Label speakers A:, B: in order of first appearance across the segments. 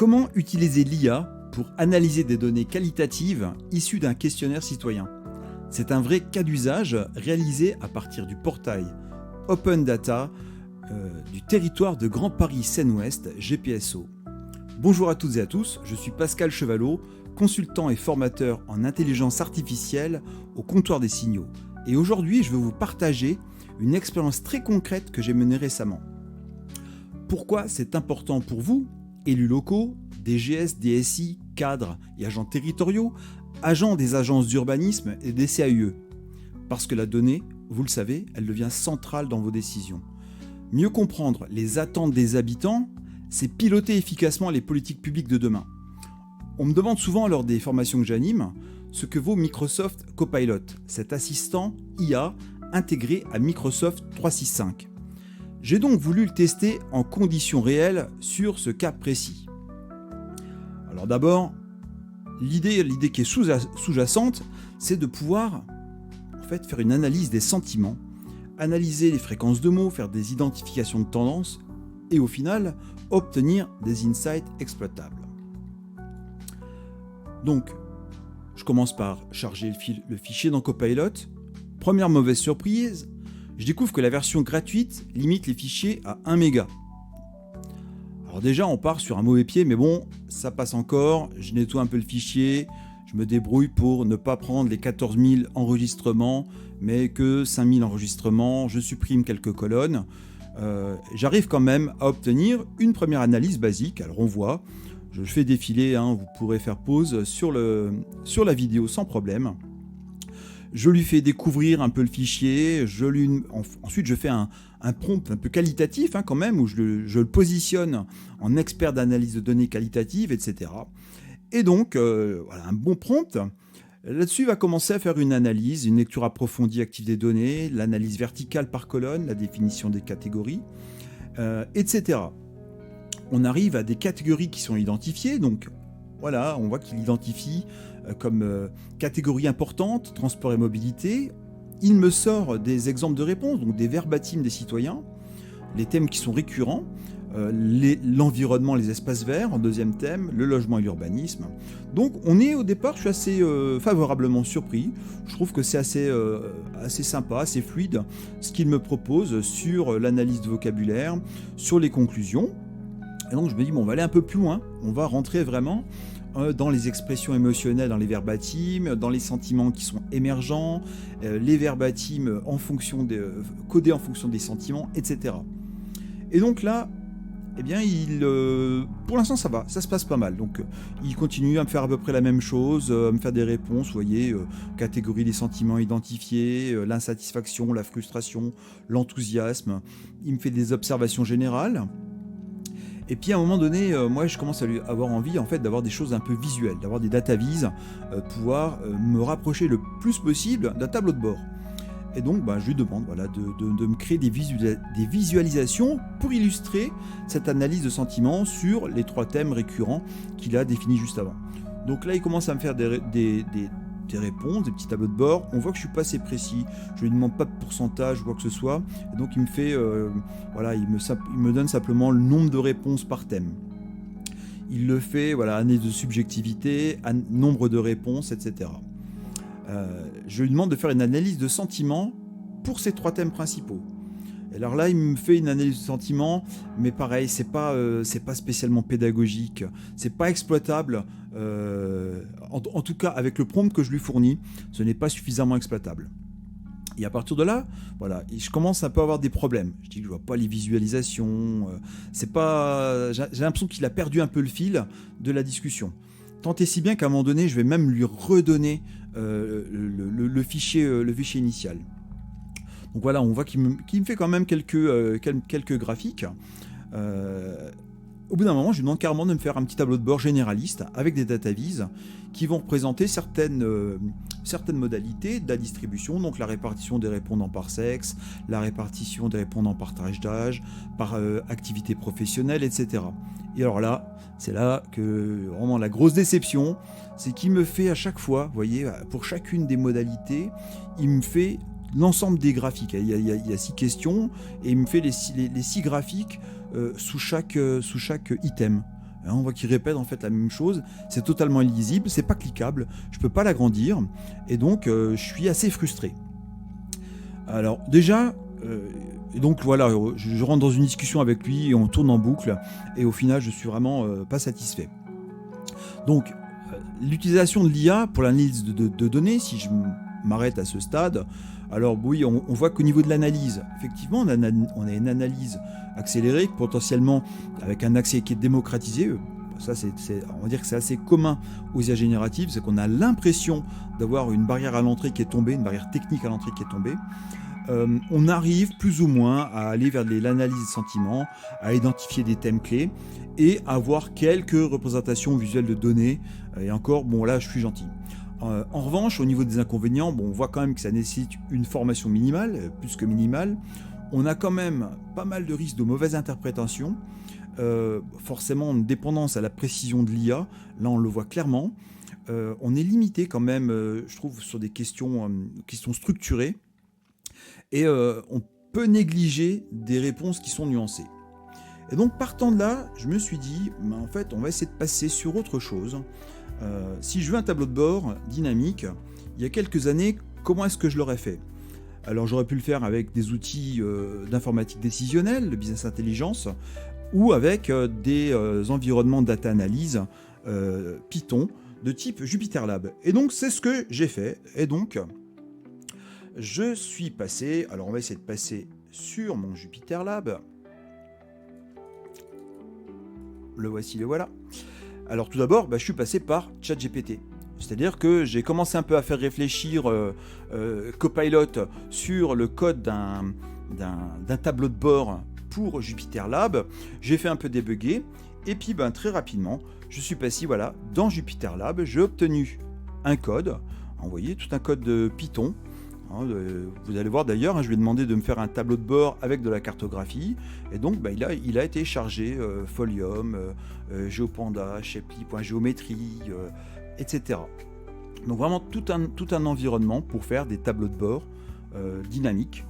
A: Comment utiliser l'IA pour analyser des données qualitatives issues d'un questionnaire citoyen? C'est un vrai cas d'usage réalisé à partir du portail Open Data du territoire de Grand Paris Seine-Ouest, GPSO. Bonjour à toutes et à tous, je suis Pascal Chevalot, consultant et formateur en intelligence artificielle au comptoir des signaux. Et aujourd'hui, je vais vous partager une expérience très concrète que j'ai menée récemment. Pourquoi c'est important pour vous, élus locaux, DGS, DSI, cadres et agents territoriaux, agents des agences d'urbanisme et des CAUE? Parce que la donnée, vous le savez, elle devient centrale dans vos décisions. Mieux comprendre les attentes des habitants, c'est piloter efficacement les politiques publiques de demain. On me demande souvent lors des formations que j'anime ce que vaut Microsoft Copilot, cet assistant IA intégré à Microsoft 365. J'ai donc voulu le tester en conditions réelles sur ce cas précis. Alors d'abord, l'idée qui est sous-jacente, c'est de pouvoir faire une analyse des sentiments, analyser les fréquences de mots, faire des identifications de tendances et au final, obtenir des insights exploitables. Donc, je commence par charger le fichier dans Copilot. Première mauvaise surprise, je découvre que la version gratuite limite les fichiers à 1 méga. Alors déjà, on part sur un mauvais pied, mais bon, ça passe encore. Je nettoie un peu le fichier, je me débrouille pour ne pas prendre les 14 000 enregistrements, mais que 5 000 enregistrements, je supprime quelques colonnes. J'arrive quand même à obtenir une première analyse basique. Alors on voit, je fais défiler, vous pourrez faire pause sur la vidéo sans problème. Je lui fais découvrir un peu le fichier, ensuite je fais un prompt un peu qualitatif quand même, où je le positionne en expert d'analyse de données qualitatives, etc. Et donc, voilà, un bon prompt. Là-dessus, il va commencer à faire une analyse, une lecture approfondie active des données, l'analyse verticale par colonne, la définition des catégories, etc. On arrive à des catégories qui sont identifiées, donc voilà, on voit qu'il identifie comme catégorie importante, transport et mobilité. Il me sort des exemples de réponses, donc des verbatims des citoyens, les thèmes qui sont récurrents, l'environnement, les espaces verts en deuxième thème, le logement et l'urbanisme. Donc on est au départ, je suis assez favorablement surpris. Je trouve que c'est assez sympa, assez fluide ce qu'il me propose sur l'analyse de vocabulaire, sur les conclusions. Et donc je me dis, on va aller un peu plus loin, on va rentrer vraiment dans les expressions émotionnelles, dans les verbatims, dans les sentiments qui sont émergents, les verbatims codés en fonction des sentiments, etc. Et donc là, pour l'instant ça va, ça se passe pas mal. Donc il continue à me faire à peu près la même chose, à me faire des réponses, vous voyez, catégorie des sentiments identifiés, l'insatisfaction, la frustration, l'enthousiasme. Il me fait des observations générales. Et puis à un moment donné, moi je commence à avoir envie d'avoir des choses un peu visuelles, d'avoir des data vis, pouvoir me rapprocher le plus possible d'un tableau de bord. Et donc je lui demande de me créer des visualisations pour illustrer cette analyse de sentiments sur les 3 thèmes récurrents qu'il a définis juste avant. Donc là il commence à me faire des réponses, des petits tableaux de bord. On voit que je suis pas assez précis, je lui demande pas de pourcentage ou quoi que ce soit. Et donc il me fait, il me donne simplement le nombre de réponses par thème. Il le fait, analyse de subjectivité, nombre de réponses, etc. Je lui demande de faire une analyse de sentiments pour ces 3 thèmes principaux. Et alors là, il me fait une analyse de sentiments, mais pareil, c'est pas spécialement pédagogique, c'est pas exploitable. En tout cas, avec le prompt que je lui fournis, ce n'est pas suffisamment exploitable. Et à partir de là, je commence un peu à avoir des problèmes. Je dis que je vois pas les visualisations. J'ai l'impression qu'il a perdu un peu le fil de la discussion. Tant et si bien qu'à un moment donné, je vais même lui redonner le fichier initial. Donc voilà, on voit qu'il me fait quand même quelques graphiques. Au bout d'un moment, je lui demande carrément de me faire un petit tableau de bord généraliste avec des data vis qui vont représenter certaines modalités de la distribution, donc la répartition des répondants par sexe, la répartition des répondants par tranche d'âge, par activité professionnelle, etc. Et alors là, c'est là que vraiment la grosse déception, c'est qu'il me fait à chaque fois, vous voyez, pour chacune des modalités, il me fait l'ensemble des graphiques. Il y a 6 questions et il me fait les 6 graphiques sous chaque item. On voit qu'il répète en fait la même chose. C'est totalement illisible, c'est pas cliquable, je peux pas l'agrandir. Et donc, je suis assez frustré. Alors, déjà... Et donc voilà, je rentre dans une discussion avec lui et on tourne en boucle et au final je suis vraiment pas satisfait. Donc l'utilisation de l'IA pour l'analyse de données, si je m'arrête à ce stade, alors oui, on voit qu'au niveau de l'analyse, effectivement on a une analyse accélérée, potentiellement avec un accès qui est démocratisé. Ça, on va dire que c'est assez commun aux IA génératives, c'est qu'on a l'impression d'avoir une barrière à l'entrée qui est tombée, une barrière technique à l'entrée qui est tombée. On arrive plus ou moins à aller vers l'analyse des sentiments, à identifier des thèmes clés et à avoir quelques représentations visuelles de données. Et encore, bon là je suis gentil. En revanche, au niveau des inconvénients, bon, on voit quand même que ça nécessite une formation minimale, plus que minimale. On a quand même pas mal de risques de mauvaise interprétation. Forcément une dépendance à la précision de l'IA, là on le voit clairement. On est limité quand même, je trouve, sur des questions structurées. Et on peut négliger des réponses qui sont nuancées. Et donc partant de là, je me suis dit, en fait, on va essayer de passer sur autre chose. Si je veux un tableau de bord dynamique, il y a quelques années, comment est-ce que je l'aurais fait ? Alors j'aurais pu le faire avec des outils d'informatique décisionnelle, de business intelligence, ou avec des environnements de data analyse Python de type Jupyter Lab. Et donc c'est ce que j'ai fait. Et donc... je suis passé, alors on va essayer de passer sur mon Jupyter Lab. Le voici, le voilà. Alors tout d'abord, je suis passé par ChatGPT. C'est-à-dire que j'ai commencé un peu à faire réfléchir Copilot sur le code d'un tableau de bord pour Jupyter Lab. J'ai fait un peu débugger et puis très rapidement, je suis passé dans Jupyter Lab. J'ai obtenu un code, vous voyez, tout un code de Python. Vous allez voir d'ailleurs, je lui ai demandé de me faire un tableau de bord avec de la cartographie. Et donc, il a été chargé Folium, GeoPanda, Shapley.géométrie, etc. Donc vraiment tout un environnement pour faire des tableaux de bord dynamiques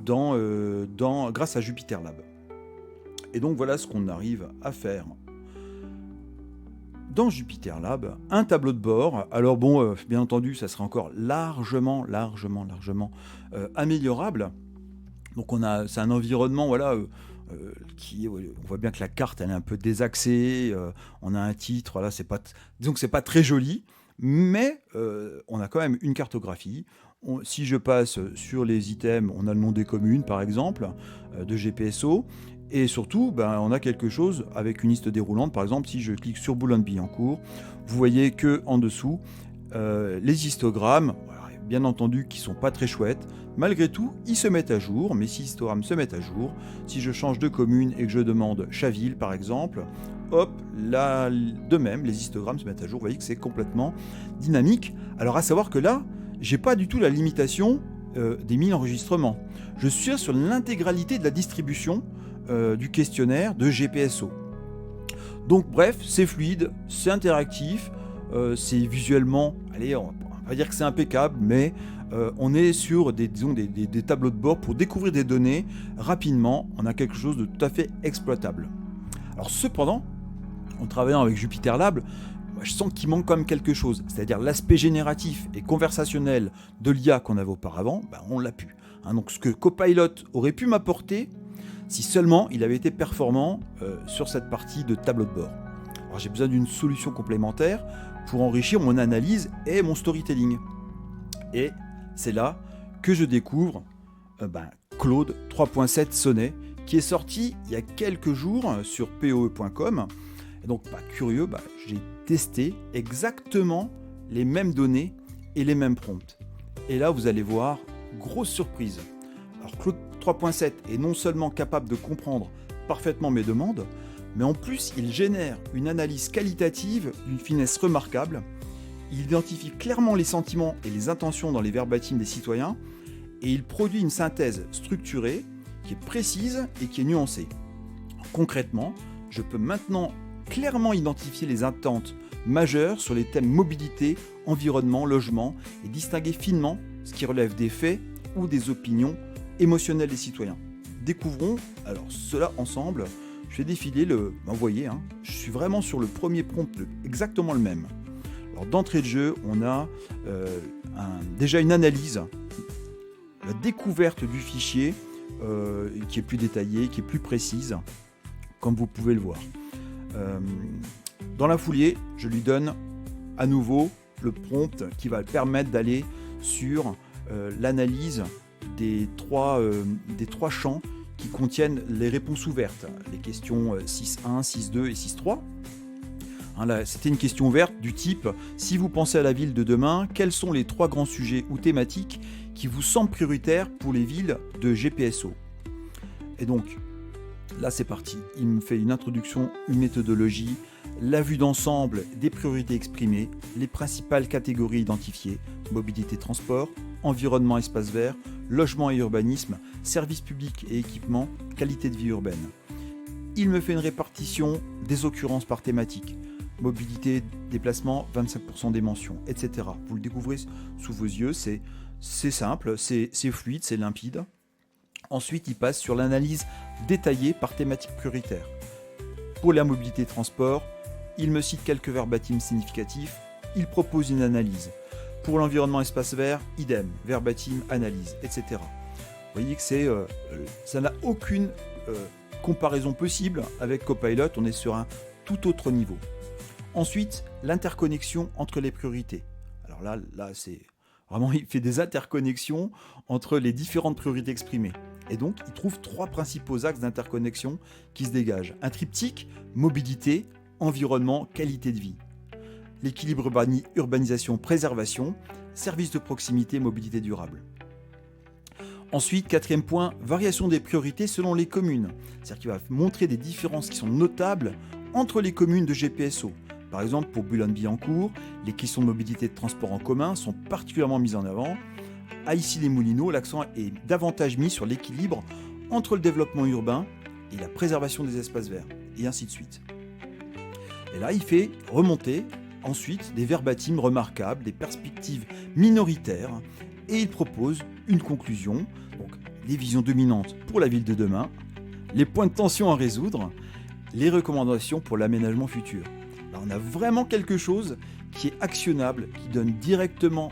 A: grâce à Jupyter Lab. Et donc voilà ce qu'on arrive à faire dans Jupyter Lab, un tableau de bord. Alors bon, bien entendu, ça sera encore largement améliorable. Donc c'est un environnement, on voit bien que la carte elle est un peu désaxée. On a un titre, disons que c'est pas très joli, mais on a quand même une cartographie. Si je passe sur les items, on a le nom des communes, par exemple, de GPSO. Et surtout, on a quelque chose avec une liste déroulante. Par exemple, si je clique sur Boulogne-Billancourt, vous voyez que en dessous, les histogrammes, bien entendu, qui sont pas très chouettes, malgré tout, ils se mettent à jour. Mais si les histogrammes se mettent à jour, si je change de commune et que je demande Chaville, par exemple, hop, là, de même, les histogrammes se mettent à jour. Vous voyez que c'est complètement dynamique. Alors, à savoir que là, j'ai pas du tout la limitation des 1000 enregistrements. Je suis sur l'intégralité de la distribution du questionnaire de GPSO. Donc bref, c'est fluide, c'est interactif, c'est visuellement, on va dire que c'est impeccable, mais on est sur des tableaux de bord pour découvrir des données rapidement. On a quelque chose de tout à fait exploitable. Alors cependant, en travaillant avec Jupyter Lab, je sens qu'il manque quand même quelque chose, c'est-à-dire l'aspect génératif et conversationnel de l'IA qu'on avait auparavant, on l'a plus. Donc ce que Copilot aurait pu m'apporter, si seulement il avait été performant sur cette partie de tableau de bord. Alors j'ai besoin d'une solution complémentaire pour enrichir mon analyse et mon storytelling. Et c'est là que je découvre Claude 3.7 Sonnet, qui est sorti il y a quelques jours sur POE.com. Et donc, curieux, j'ai testé exactement les mêmes données et les mêmes prompts. Et là, vous allez voir, grosse surprise. Alors, Claude 3.7 est non seulement capable de comprendre parfaitement mes demandes, mais en plus, il génère une analyse qualitative d'une finesse remarquable. Il identifie clairement les sentiments et les intentions dans les verbatims des citoyens, et il produit une synthèse structurée qui est précise et qui est nuancée. Concrètement, je peux maintenant clairement identifier les attentes majeures sur les thèmes mobilité, environnement, logement et distinguer finement ce qui relève des faits ou des opinions émotionnelles des citoyens. Découvrons alors cela ensemble. Je fais défiler vous voyez, je suis vraiment sur le premier prompt, exactement le même. Alors d'entrée de jeu, on a déjà une analyse, la découverte du fichier qui est plus détaillée, qui est plus précise, comme vous pouvez le voir. Dans la foulée, je lui donne à nouveau le prompt qui va permettre d'aller sur l'analyse des trois champs qui contiennent les réponses ouvertes, les questions 6.1, 6.2 et 6.3. Là, c'était une question ouverte du type « Si vous pensez à la ville de demain, quels sont les 3 grands sujets ou thématiques qui vous semblent prioritaires pour les villes de GPSO ?» Et donc, là c'est parti. Il me fait une introduction, une méthodologie, la vue d'ensemble des priorités exprimées, les principales catégories identifiées, mobilité, transport, environnement, espace vert, logement et urbanisme, services publics et équipements, qualité de vie urbaine. Il me fait une répartition des occurrences par thématique, mobilité, déplacement, 25% des mentions, etc. Vous le découvrez sous vos yeux, c'est simple, c'est fluide, c'est limpide. Ensuite, il passe sur l'analyse détaillée par thématique prioritaire. Pour la mobilité transport, il me cite quelques verbatim significatifs, il propose une analyse. Pour l'environnement espace vert, idem, verbatim, analyse, etc. Vous voyez que ça n'a aucune comparaison possible avec Copilot, on est sur un tout autre niveau. Ensuite, l'interconnexion entre les priorités. Alors là c'est vraiment, il fait des interconnexions entre les différentes priorités exprimées. Et donc, il trouve 3 principaux axes d'interconnexion qui se dégagent. Un triptyque, mobilité, environnement, qualité de vie. L'équilibre urbanisation-préservation, services de proximité, mobilité durable. Ensuite, 4e point, variation des priorités selon les communes. C'est-à-dire qu'il va montrer des différences qui sont notables entre les communes de GPSO. Par exemple, pour Boulogne-Billancourt, les questions de mobilité et de transport en commun sont particulièrement mises en avant. À Issy-les-Moulineaux, l'accent est davantage mis sur l'équilibre entre le développement urbain et la préservation des espaces verts, et ainsi de suite. Et là, il fait remonter ensuite des verbatims remarquables, des perspectives minoritaires, et il propose une conclusion, donc les visions dominantes pour la ville de demain, les points de tension à résoudre, les recommandations pour l'aménagement futur. Là, on a vraiment quelque chose qui est actionnable, qui donne directement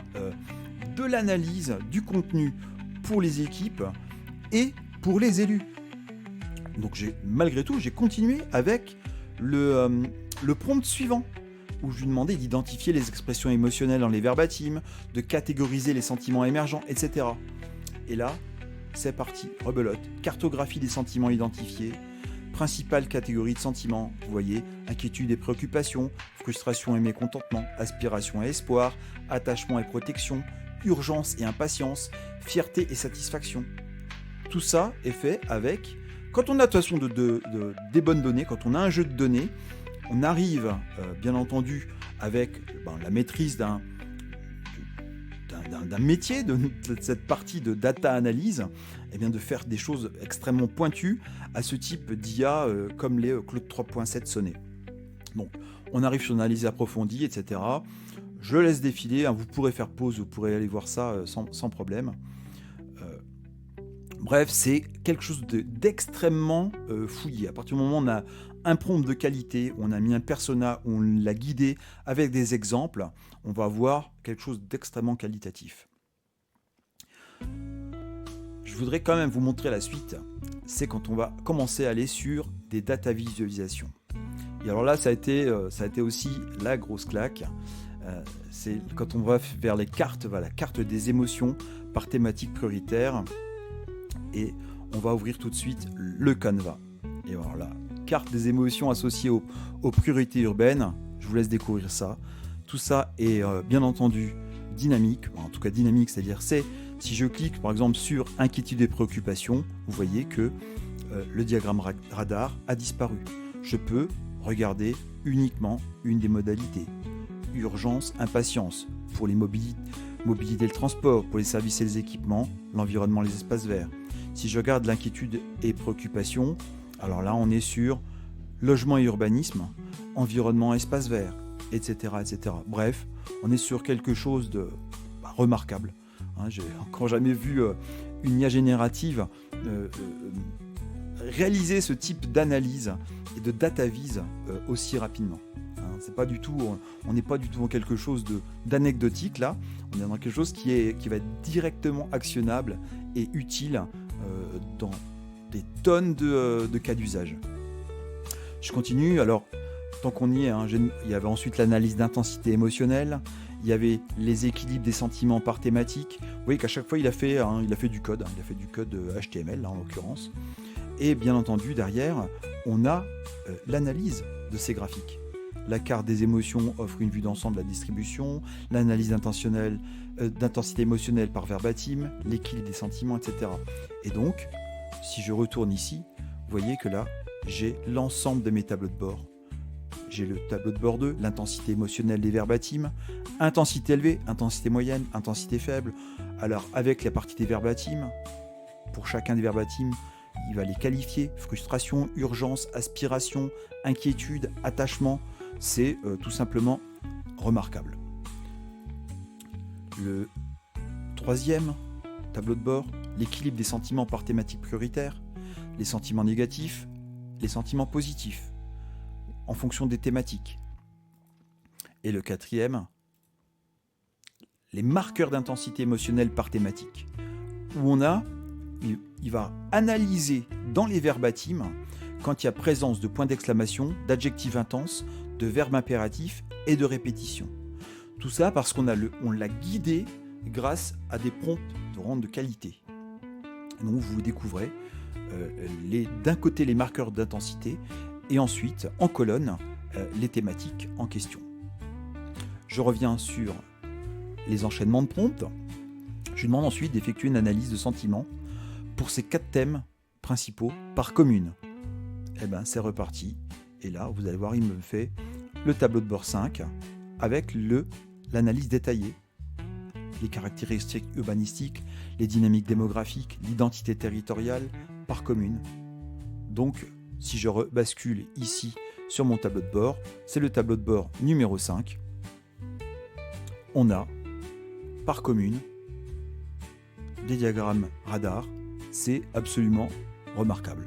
A: de l'analyse du contenu pour les équipes et pour les élus. Donc malgré tout, j'ai continué avec le prompt suivant, où je lui demandais d'identifier les expressions émotionnelles dans les verbatims, de catégoriser les sentiments émergents, etc. Et là, c'est parti, rebelote, cartographie des sentiments identifiés, principales catégories de sentiments, vous voyez, inquiétude et préoccupation, frustration et mécontentement, aspiration et espoir, attachement et protection, urgence et impatience, fierté et satisfaction. Tout ça est fait avec, quand on a de toute façon des bonnes données, quand on a un jeu de données, on arrive, bien entendu, avec la maîtrise d'un métier, de cette partie de data analyse, et bien de faire des choses extrêmement pointues à ce type d'IA comme les Claude 3.7 Sonnet. Donc, on arrive sur une analyse approfondie, etc. Je laisse défiler, vous pourrez faire pause, vous pourrez aller voir ça sans problème. Bref, c'est quelque chose d'extrêmement fouillé. À partir du moment où on a un prompt de qualité, on a mis un persona, on l'a guidé avec des exemples, on va avoir quelque chose d'extrêmement qualitatif. Je voudrais quand même vous montrer la suite, c'est quand on va commencer à aller sur des data visualisations. Et alors là, ça a été aussi la grosse claque. C'est quand on va vers les cartes, la carte des émotions par thématique prioritaire. Et on va ouvrir tout de suite le Canva. Et voilà, carte des émotions associées aux priorités urbaines. Je vous laisse découvrir ça. Tout ça est bien entendu dynamique. En tout cas dynamique, c'est-à-dire si je clique par exemple sur inquiétude et préoccupation, vous voyez que le diagramme radar a disparu. Je peux regarder uniquement une des modalités. Urgence, impatience pour les mobilités et le transport, pour les services et les équipements, l'environnement, les espaces verts. Si je regarde l'inquiétude et préoccupation, alors là on est sur logement et urbanisme, environnement, espace vert, etc., etc. Bref, on est sur quelque chose de remarquable. J'ai encore jamais vu une IA générative réaliser ce type d'analyse et de data vise aussi rapidement. Hein, c'est pas du tout, on n'est pas du tout dans quelque chose d'anecdotique là, on est dans quelque chose qui va être directement actionnable et utile dans des tonnes de cas d'usage. Je continue, alors tant qu'on y est, hein, il y avait ensuite l'analyse d'intensité émotionnelle, il y avait les équilibres des sentiments par thématique. Vous voyez qu'à chaque fois il a fait du code, il a fait du code HTML là, en l'occurrence. Et bien entendu derrière, on a l'analyse de ces graphiques. La carte des émotions offre une vue d'ensemble de la distribution, l'analyse d'intensité émotionnelle par verbatim, l'équilibre des sentiments, etc. Et donc, si je retourne ici, vous voyez que là, j'ai l'ensemble de mes tableaux de bord. J'ai le tableau de bord 2, l'intensité émotionnelle des verbatims, intensité élevée, intensité moyenne, intensité faible. Alors, avec la partie des verbatims, pour chacun des verbatims, il va les qualifier, frustration, urgence, aspiration, inquiétude, attachement. C'est tout simplement remarquable. Le troisième tableau de bord, l'équilibre des sentiments par thématique prioritaire, les sentiments négatifs, les sentiments positifs, en fonction des thématiques. Et le quatrième, les marqueurs d'intensité émotionnelle par thématique, où il va analyser dans les verbatims quand il y a présence de points d'exclamation, d'adjectifs intenses, de verbes impératifs et de répétitions. Tout ça parce qu'on l'a guidé grâce à des prompts de rang de qualité. Donc vous découvrez d'un côté les marqueurs d'intensité et ensuite en colonne les thématiques en question. Je reviens sur les enchaînements de prompts. Je demande ensuite d'effectuer une analyse de sentiments pour ces 4 thèmes principaux par commune. Et bien c'est reparti. Et là, vous allez voir, il me fait le tableau de bord 5 avec l'analyse détaillée, les caractéristiques urbanistiques, les dynamiques démographiques, l'identité territoriale par commune. Donc, si je bascule ici sur mon tableau de bord, c'est le tableau de bord numéro 5. On a, par commune, des diagrammes radar. C'est absolument remarquable.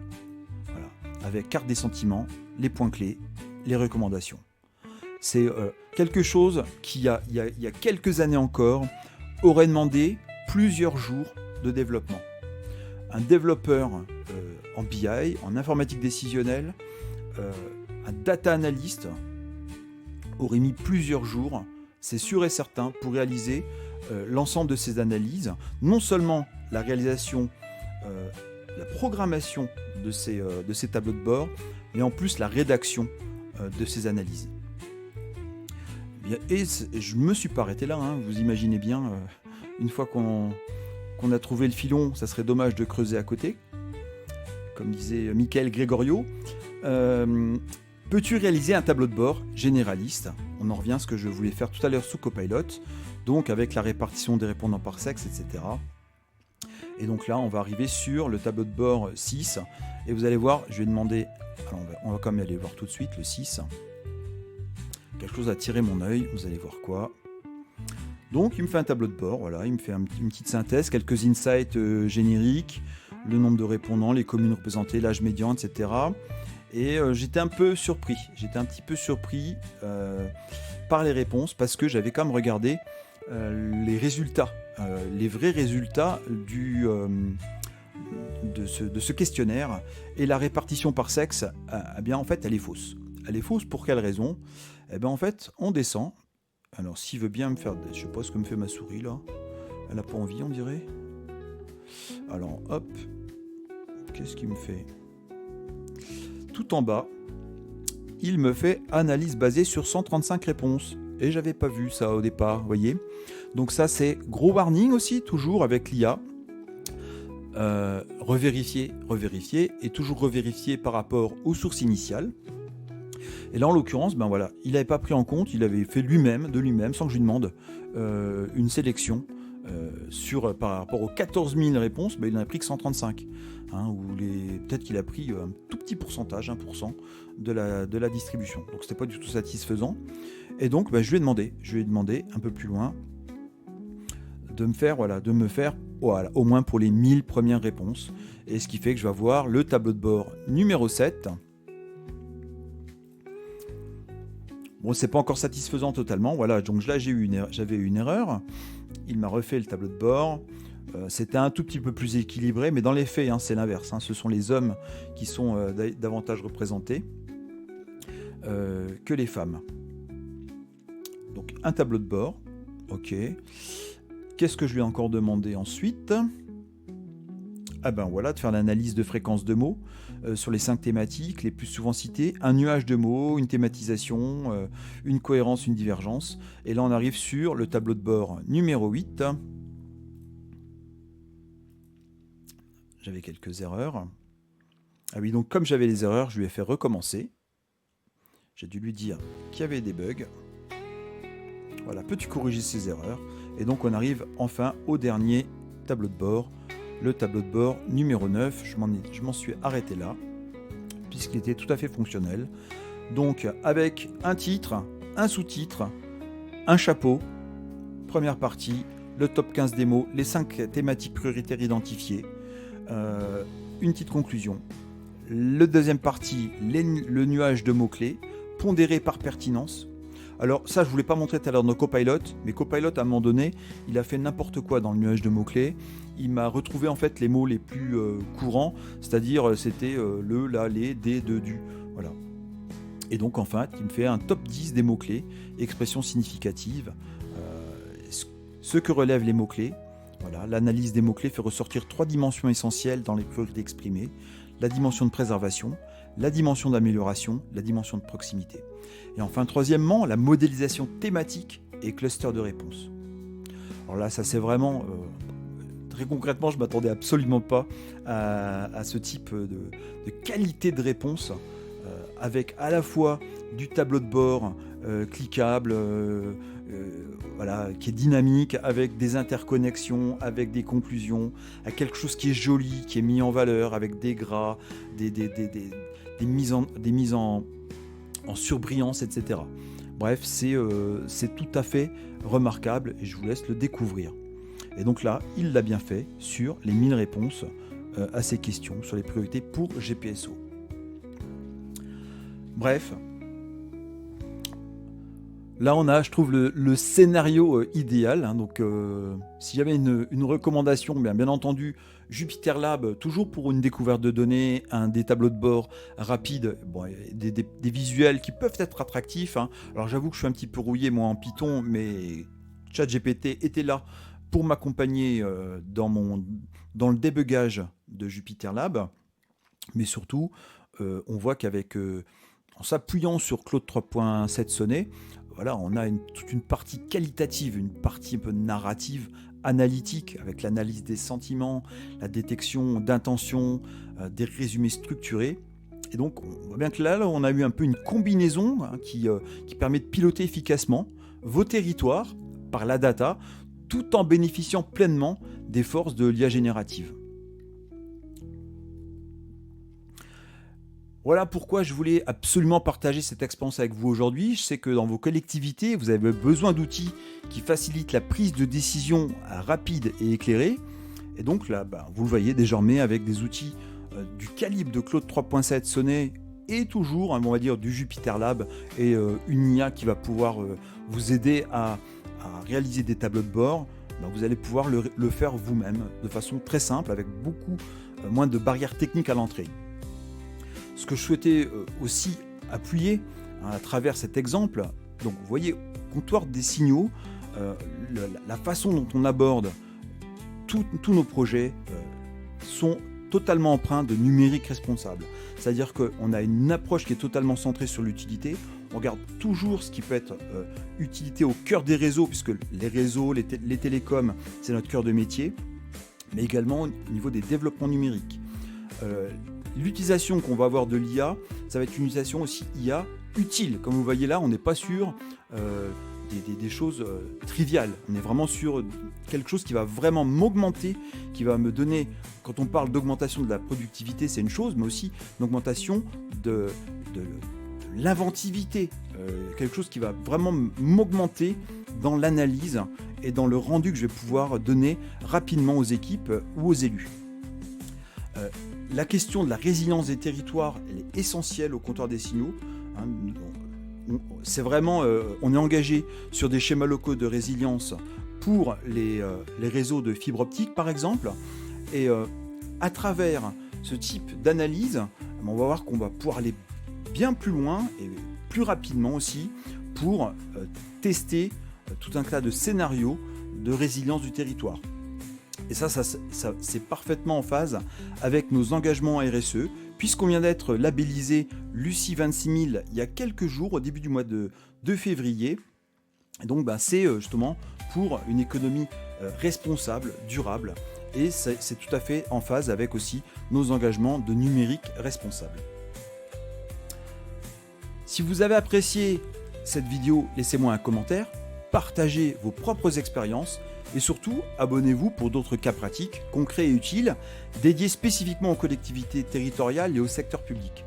A: Voilà. Avec carte des sentiments, les points clés, les recommandations. C'est quelque chose qui, il y a quelques années encore, aurait demandé plusieurs jours de développement. Un développeur en BI, en informatique décisionnelle, un data analyst aurait mis plusieurs jours, c'est sûr et certain, pour réaliser l'ensemble de ces analyses. Non seulement la réalisation, la programmation de ces tableaux de bord, mais en plus la rédaction de ces analyses. Et je ne me suis pas arrêté là, hein. Vous imaginez bien, une fois qu'on a trouvé le filon, ça serait dommage de creuser à côté. Comme disait Michael Gregorio, peux-tu réaliser un tableau de bord généraliste ? On en revient à ce que je voulais faire tout à l'heure sous Copilot, donc avec la répartition des répondants par sexe, etc. Et donc là, on va arriver sur le tableau de bord 6, et vous allez voir, je vais demander, alors on va quand même aller voir tout de suite le 6. Quelque chose a attiré mon œil, vous allez voir quoi. Donc il me fait un tableau de bord, voilà, il me fait une petite synthèse, quelques insights génériques, le nombre de répondants, les communes représentées, l'âge médian, etc. Et j'étais un petit peu surpris par les réponses parce que j'avais quand même regardé les résultats, les vrais résultats de ce questionnaire, et la répartition par sexe, eh bien en fait elle est fausse. Elle est fausse pour quelle raison ? Eh bien en fait on descend. Alors s'il veut bien me faire, je sais pas ce que me fait ma souris là, elle a pas envie on dirait. Alors hop, qu'est-ce qu'il me fait ? Tout en bas, il me fait analyse basée sur 135 réponses. Et j'avais pas vu ça au départ, vous voyez. Donc ça c'est gros warning aussi, toujours avec l'IA. Revérifier, et toujours revérifier par rapport aux sources initiales. Et là en l'occurrence, ben voilà, il n'avait pas pris en compte, il avait fait de lui-même, sans que je lui demande, une sélection par rapport aux 14 000 réponses, ben, il n'en a pris que 135. Peut-être qu'il a pris un tout petit pourcentage, 1% de la distribution. Donc c'était pas du tout satisfaisant. Et donc ben, je lui ai demandé un peu plus loin de me faire voilà, au moins pour les 1000 premières réponses. Et ce qui fait que je vais avoir le tableau de bord numéro 7. Bon, c'est pas encore satisfaisant totalement. Voilà, donc là j'avais eu une erreur. Il m'a refait le tableau de bord. C'était un tout petit peu plus équilibré, mais dans les faits, c'est l'inverse. Ce sont les hommes qui sont davantage représentés que les femmes. Donc un tableau de bord. Ok. Qu'est-ce que je lui ai encore demandé ensuite ? Ah ben voilà, de faire l'analyse de fréquence de mots sur les 5 thématiques les plus souvent citées, un nuage de mots, une thématisation, une cohérence, une divergence. Et là on arrive sur le tableau de bord numéro 8. J'avais quelques erreurs. Ah oui, donc comme j'avais les erreurs, je lui ai fait recommencer. J'ai dû lui dire qu'il y avait des bugs. Voilà, peux-tu corriger ces erreurs ? Et donc on arrive enfin au dernier tableau de bord, le tableau de bord numéro 9. Je m'en suis arrêté là, puisqu'il était tout à fait fonctionnel. Donc avec un titre, un sous-titre, un chapeau, première partie, le top 15 des mots, les 5 thématiques prioritaires identifiées, une petite conclusion. Le deuxième partie, le nuage de mots-clés, pondéré par pertinence. Alors ça, je voulais pas montrer tout à l'heure dans Copilot, mais Copilot, à un moment donné, il a fait n'importe quoi dans le nuage de mots-clés. Il m'a retrouvé en fait les mots les plus courants, c'est-à-dire c'était le, la, les, des, de, du. Voilà. Et donc enfin, il me fait un top 10 des mots-clés, expressions significatives, ce que relèvent les mots-clés. Voilà, l'analyse des mots-clés fait ressortir 3 dimensions essentielles dans les priorités exprimées. La dimension de préservation, la dimension d'amélioration, la dimension de proximité. Et enfin, troisièmement, la modélisation thématique et cluster de réponses. Alors là, ça c'est vraiment... très concrètement, je ne m'attendais absolument pas à ce type de qualité de réponse, avec à la fois du tableau de bord cliquable, voilà, qui est dynamique, avec des interconnexions, avec des conclusions, avec quelque chose qui est joli, qui est mis en valeur, avec des gras, des mises en surbrillance, etc. Bref, c'est tout à fait remarquable et je vous laisse le découvrir. Et donc là, il l'a bien fait sur les 1000 réponses à ces questions, sur les priorités pour GPSO. Bref, là on a, je trouve, le scénario idéal. Donc si j'avais une recommandation, bien entendu, Jupyter Lab, toujours pour une découverte de données, des tableaux de bord rapides, bon, des visuels qui peuvent être attractifs. Alors j'avoue que je suis un petit peu rouillé moi en Python, mais ChatGPT était là pour m'accompagner dans le débugage de Jupyter Lab. Mais surtout, on voit qu'avec... en s'appuyant sur Claude 3.7 Sonnet, voilà, on a toute une partie qualitative, une partie un peu narrative, analytique, avec l'analyse des sentiments, la détection d'intentions, des résumés structurés. Et donc, on voit bien que là, on a eu un peu une combinaison qui permet de piloter efficacement vos territoires par la data, tout en bénéficiant pleinement des forces de l'IA générative. Voilà pourquoi je voulais absolument partager cette expérience avec vous aujourd'hui. Je sais que dans vos collectivités, vous avez besoin d'outils qui facilitent la prise de décision rapide et éclairée. Et donc là, vous le voyez désormais avec des outils du calibre de Claude 3.7 Sonnet et toujours, on va dire, du Jupyter Lab et une IA qui va pouvoir vous aider à réaliser des tableaux de bord. Vous allez pouvoir le faire vous-même de façon très simple avec beaucoup moins de barrières techniques à l'entrée. Ce que je souhaitais aussi appuyer à travers cet exemple, donc vous voyez, comptoir des signaux, la façon dont on aborde tous nos projets sont totalement empreints de numérique responsable. C'est-à-dire qu'on a une approche qui est totalement centrée sur l'utilité. On regarde toujours ce qui peut être utilité au cœur des réseaux, puisque les réseaux, les télécoms, c'est notre cœur de métier, mais également au niveau des développements numériques. L'utilisation qu'on va avoir de l'IA, ça va être une utilisation aussi IA utile. Comme vous voyez là, on n'est pas sur des choses triviales. On est vraiment sur quelque chose qui va vraiment m'augmenter, qui va me donner, quand on parle d'augmentation de la productivité, c'est une chose, mais aussi une augmentation de l'inventivité. Quelque chose qui va vraiment m'augmenter dans l'analyse et dans le rendu que je vais pouvoir donner rapidement aux équipes ou aux élus. La question de la résilience des territoires, elle est essentielle au compteur des signaux. C'est vraiment, on est engagé sur des schémas locaux de résilience pour les réseaux de fibre optique par exemple. Et à travers ce type d'analyse, on va voir qu'on va pouvoir aller bien plus loin et plus rapidement aussi pour tester tout un tas de scénarios de résilience du territoire. Et ça c'est parfaitement en phase avec nos engagements RSE, puisqu'on vient d'être labellisé Lucie 26000 il y a quelques jours, au début du mois de février. Et donc c'est justement pour une économie responsable, durable, et c'est tout à fait en phase avec aussi nos engagements de numérique responsable. Si vous avez apprécié cette vidéo, laissez-moi un commentaire, partagez vos propres expériences et surtout abonnez-vous pour d'autres cas pratiques, concrets et utiles, dédiés spécifiquement aux collectivités territoriales et au secteur public.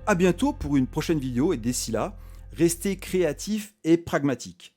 A: A bientôt pour une prochaine vidéo et d'ici là, restez créatifs et pragmatiques.